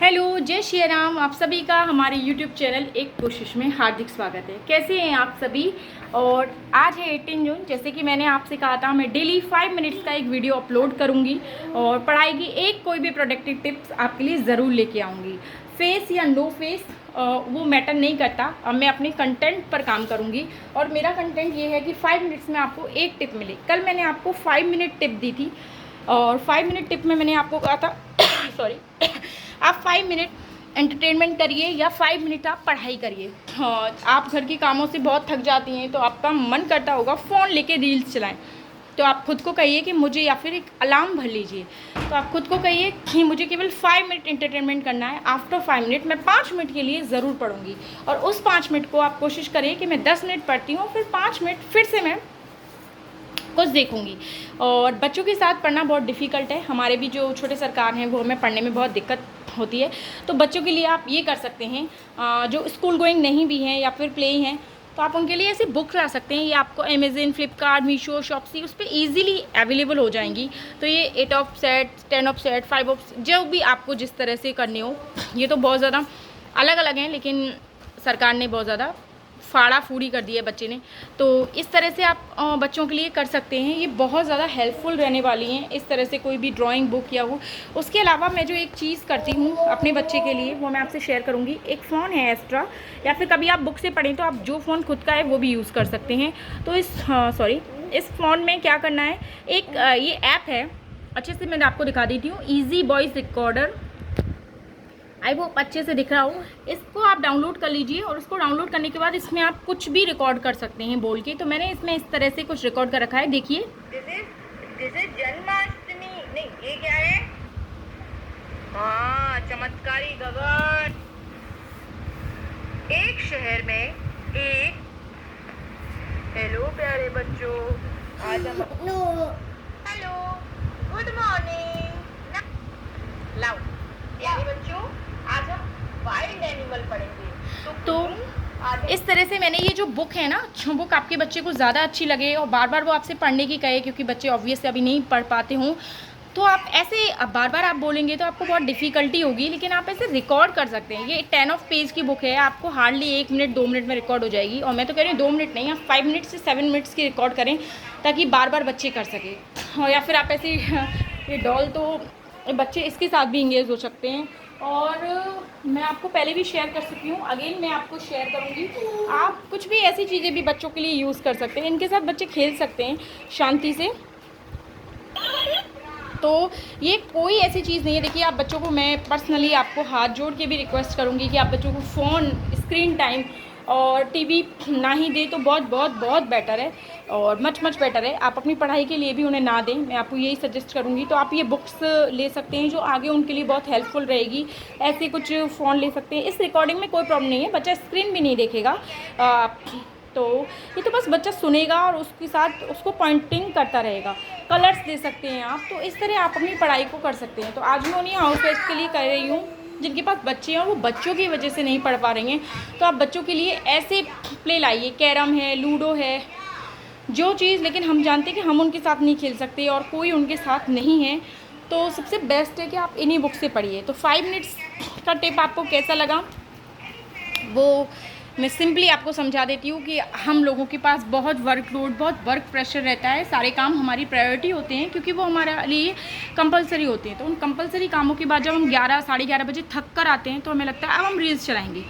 Hello, जय श्री राम। आप सभी का हमारे यूट्यूब चैनल एक कोशिश में हार्दिक स्वागत है। कैसे हैं आप सभी। और आज है 18 जून। जैसे कि मैंने आपसे कहा था, मैं डेली 5 मिनट्स का एक वीडियो अपलोड करूंगी और पढ़ाई की एक कोई भी प्रोडक्टिव टिप्स आपके लिए ज़रूर लेके आऊँगी। फेस या नो फेस वो मैटर नहीं करता। अब मैं अपने कंटेंट पर काम करूँगी और मेरा कंटेंट ये है कि 5 मिनट्स में आपको एक टिप मिले। कल मैंने आपको 5 मिनट टिप दी थी और 5 मिनट टिप में मैंने आपको कहा था सॉरी आप 5 मिनट एंटरटेनमेंट करिए या 5 मिनट आप पढ़ाई करिए। आप घर के कामों से बहुत थक जाती हैं तो आपका मन करता होगा फ़ोन लेके रील्स चलाएं। तो आप खुद को कहिए कि मुझे, या फिर एक अलार्म भर लीजिए। तो आप खुद को कहिए कि मुझे केवल 5 मिनट एंटरटेनमेंट करना है। आफ्टर 5 मिनट मैं 5 मिनट के लिए ज़रूर पढ़ूंगी और उस 5 मिनट को आप कोशिश करिए कि मैं 10 मिनट पढ़ती हूँ, फिर 5 मिनट फिर से मैं कुछ देखूंगी। और बच्चों के साथ पढ़ना बहुत डिफ़िकल्ट है। हमारे भी जो छोटे सरकार हैं वो हमें पढ़ने में बहुत दिक्कत होती है। तो बच्चों के लिए आप ये कर सकते हैं, जो स्कूल गोइंग नहीं भी हैं या फिर प्ले हैं, तो आप उनके लिए ऐसे बुक ला सकते हैं। ये आपको अमेज़न, फ्लिपकार्ट, मीशो, शॉप्सी उस पर ईज़िली अवेलेबल हो जाएंगी। तो ये 8 of set, 10 of set, 5 of, जो भी आपको जिस तरह से करने हो। ये तो बहुत ज़्यादा अलग अलग हैं, लेकिन सरकार ने बहुत ज़्यादा फाड़ा फूड़ी कर दिया है बच्चे ने। तो इस तरह से आप बच्चों के लिए कर सकते हैं। ये बहुत ज़्यादा हेल्पफुल रहने वाली हैं। इस तरह से कोई भी ड्राइंग बुक या वो। उसके अलावा मैं जो एक चीज़ करती हूँ अपने बच्चे के लिए, वो मैं आपसे शेयर करूँगी। एक फ़ोन है एक्स्ट्रा, या फिर कभी आप बुक से पढ़ें तो आप जो फ़ोन खुद का है वो भी यूज़ कर सकते हैं। तो इस फ़ोन में क्या करना है, एक ये ऐप है, अच्छे से मैं आपको दिखा देती हूँ, ईजी वॉइस रिकॉर्डर। आई वो अच्छे से दिख रहा हो। इसको आप डाउनलोड कर लीजिए और उसको डाउनलोड करने के बाद इसमें आप कुछ भी रिकॉर्ड कर सकते हैं बोल के। तो मैंने इसमें इस तरह से कुछ रिकॉर्ड कर रखा है, देखिए। This is Janmashtami. नहीं, ये क्या है? हाँ, चमत्कारी गगन। एक शहर में एक, हेलो प्यारे बच्चों, आज हम हेलो गुड मॉर्निंग लाओ प्यारे बच्चों, आज हम वाइल्ड एनिमल पढ़ेंगे। तो इस तरह से मैंने ये जो बुक है ना, जो बुक आपके बच्चे को ज़्यादा अच्छी लगे और बार बार वो आपसे पढ़ने की कहे, क्योंकि बच्चे ऑब्वियसली अभी नहीं पढ़ पाते हों, तो आप ऐसे अब बार बार आप बोलेंगे तो आपको बहुत डिफ़िकल्टी होगी। लेकिन आप ऐसे रिकॉर्ड कर सकते हैं। ये 10 ऑफ पेज की बुक है, आपको हार्डली 1 मिनट 2 मिनट में रिकॉर्ड हो जाएगी। और मैं तो कह रही हूँ 2 मिनट नहीं, आप 5 मिनट से 7 मिनट्स की रिकॉर्ड करें, ताकि बार बार बच्चे कर सकें। और या फिर आप ऐसे ये डॉल, तो बच्चे इसके साथ भी इंगेज हो सकते हैं। और मैं आपको पहले भी शेयर कर चुकी हूँ, अगेन मैं आपको शेयर करूँगी। आप कुछ भी ऐसी चीज़ें भी बच्चों के लिए यूज़ कर सकते हैं। इनके साथ बच्चे खेल सकते हैं शांति से। तो ये कोई ऐसी चीज़ नहीं है। देखिए, आप बच्चों को, मैं पर्सनली आपको हाथ जोड़ के भी रिक्वेस्ट करूँगी कि आप बच्चों को फ़ोन, स्क्रीन टाइम और टीवी ना ही दें तो बहुत बहुत बहुत बेटर है और मच बेटर है। आप अपनी पढ़ाई के लिए भी उन्हें ना दें, मैं आपको यही सजेस्ट करूँगी। तो आप ये बुक्स ले सकते हैं जो आगे उनके लिए बहुत हेल्पफुल रहेगी। ऐसे कुछ फ़ोन ले सकते हैं। इस रिकॉर्डिंग में कोई प्रॉब्लम नहीं है, बच्चा स्क्रीन भी नहीं देखेगा। तो ये तो बस बच्चा सुनेगा और उसके साथ उसको पॉइंटिंग करता रहेगा। कलर्स दे सकते हैं आप। तो इस तरह आप अपनी पढ़ाई को कर सकते हैं। तो आज मैं उन्हीं हाउस वाइफ के लिए कर रही हूँ जिनके पास बच्चे हैं और वो बच्चों की वजह से नहीं पढ़ पा रही हैं। तो आप बच्चों के लिए ऐसे प्ले लाइए, कैरम है, लूडो है, जो चीज़, लेकिन हम जानते हैं कि हम उनके साथ नहीं खेल सकते और कोई उनके साथ नहीं है। तो सबसे बेस्ट है कि आप इन्हीं बुक से पढ़िए। तो 5 मिनट्स का टिप आपको कैसा लगा वो मैं सिंपली आपको समझा देती हूँ कि हम लोगों के पास बहुत वर्कलोड, बहुत वर्क प्रेशर रहता है। सारे काम हमारी प्रायोरिटी होते हैं क्योंकि वो हमारे लिए कंपलसरी होते हैं। तो उन कंपलसरी कामों के बाद जब हम 11 साढ़े 11 बजे थक कर आते हैं तो हमें लगता है अब हम रील्स चलाएंगे।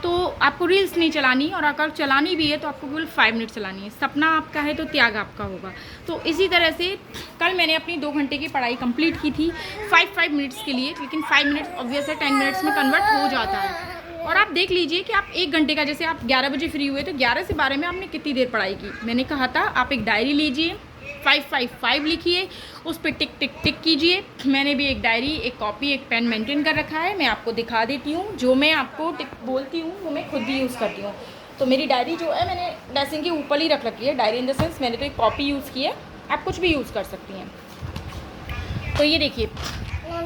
तो आपको रील्स नहीं चलानी, और अगर चलानी भी है तो आपको केवल 5 मिनट चलानी है। सपना आपका है तो त्याग आपका होगा। तो इसी तरह से कल मैंने अपनी 2 घंटे की पढ़ाई कंप्लीट की थी 5 मिनट्स के लिए। लेकिन 5 मिनट्स ऑब्वियस है 10 मिनट्स में कन्वर्ट हो जाता है। और आप देख लीजिए कि आप 1 घंटे का, जैसे आप 11 बजे फ्री हुए तो 11 से 12 में आपने कितनी देर पढ़ाई की। मैंने कहा था आप एक डायरी लीजिए, 555 लिखिए, उस पर टिक टिक टिक कीजिए। मैंने भी एक डायरी, एक कॉपी, एक पेन मेंटेन कर रखा है। मैं आपको दिखा देती हूँ। जो मैं आपको टिक बोलती हूँ वो मैं खुद भी यूज़ करती हूँ। तो मेरी डायरी जो है मैंने ड्रेसिंग के ऊपर ही रख रखी है। डायरी इन द सेंस मैंने तो एक कॉपी यूज़ की है, आप कुछ भी यूज़ कर सकती हैं। तो ये देखिए,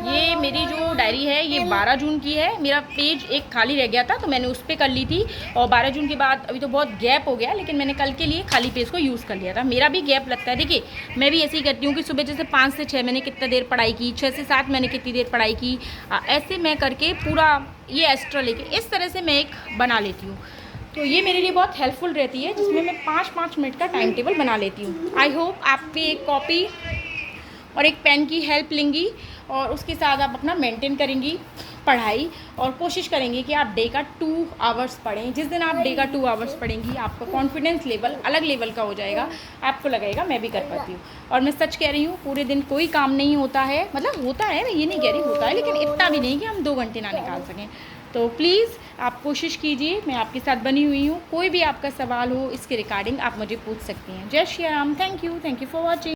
ये मेरी जो डायरी है ये 12 जून की है। मेरा पेज एक खाली रह गया था तो मैंने उस पर कर ली थी, और 12 जून के बाद अभी तो बहुत गैप हो गया, लेकिन मैंने कल के लिए खाली पेज को यूज़ कर लिया था। मेरा भी गैप लगता है। देखिए मैं भी ऐसे ही करती हूँ कि सुबह जैसे 5 से 6 मैंने कितना देर पढ़ाई की, 6 से 7 मैंने कितनी देर पढ़ाई की, ऐसे मैं करके पूरा ये एक्स्ट्रा लेके इस तरह से मैं एक बना लेती हूँ। तो ये मेरे लिए बहुत हेल्पफुल रहती है, जिसमें मैं 5-5 मिनट का टाइम टेबल बना लेती हूँ। आई होप आप भी एक कॉपी और एक पेन की हेल्प लेंगी और उसके साथ आप अपना मेंटेन करेंगी पढ़ाई, और कोशिश करेंगी कि आप डे का 2 आवर्स पढ़ें। जिस दिन आप डे का 2 आवर्स पढ़ेंगी आपका कॉन्फिडेंस लेवल अलग लेवल का हो जाएगा, आपको लगेगा मैं भी कर पाती हूँ। और मैं सच कह रही हूँ, पूरे दिन कोई काम नहीं होता है, मतलब होता है, मैं ये नहीं कह रही होता है, लेकिन इतना भी नहीं कि हम 2 घंटे ना निकाल सकें। तो प्लीज़ आप कोशिश कीजिए, मैं आपके साथ बनी हुई हूँ। कोई भी आपका सवाल हो इसके रिगार्डिंग आप मुझे पूछ सकती हैं। जय Shri Ram. Thank you for watching.